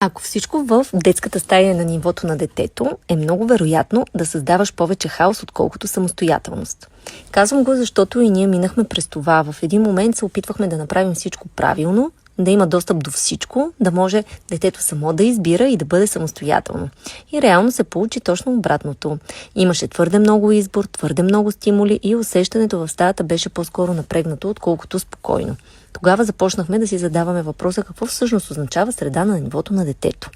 Ако всичко в детската стая е на нивото на детето, е много вероятно да създаваш повече хаос, отколкото самостоятелност. Казвам го, защото и ние минахме през това. В един момент се опитвахме да направим всичко правилно, да има достъп до всичко, да може детето само да избира и да бъде самостоятелно. И реално се получи точно обратното. Имаше твърде много избор, твърде много стимули и усещането в стаята беше по-скоро напрегнато, отколкото спокойно. Тогава започнахме да си задаваме въпроса какво всъщност означава среда на нивото на детето.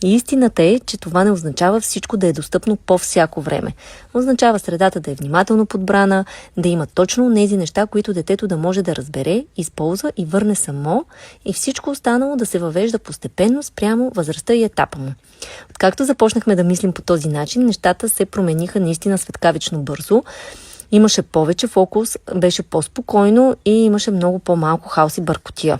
И истината е, че това не означава всичко да е достъпно по всяко време. Означава средата да е внимателно подбрана, да има точно тези неща, които детето да може да разбере, използва и върне само, и всичко останало да се въвежда постепенно спрямо възрастта и етапа му. Откакто започнахме да мислим по този начин, нещата се промениха наистина светкавично бързо. Имаше повече фокус, беше по-спокойно и имаше много по-малко хаос и бъркотия.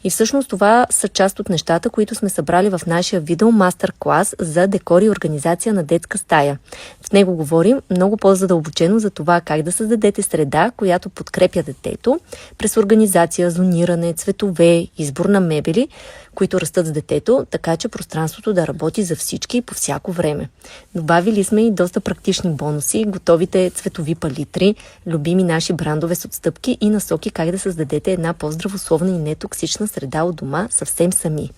И всъщност това са част от нещата, които сме събрали в нашия видео мастер-клас за декор и организация на детска стая. В него говорим много по-задълбочено за това как да създадете среда, която подкрепя детето, през организация, зониране, цветове, избор на мебели, които растат с детето, така че пространството да работи за всички и по всяко време. Добавили сме и доста практични бонуси, готовите цветови палитри, любими наши брандове с отстъпки и насоки как да създадете една по-здравословна и нетоксична среда от дома съвсем сами.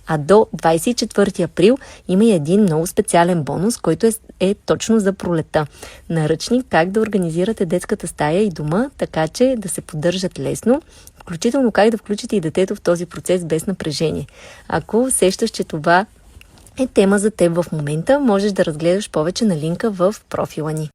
А до 24 април има и един много специален бонус, който е точно за пролета. Наръчник как да организирате детската стая и дома, така че да се поддържат лесно, включително как да включите и детето в този процес без напрежение. Ако усещаш, че това е тема за теб в момента, можеш да разгледаш повече на линка в профила ни.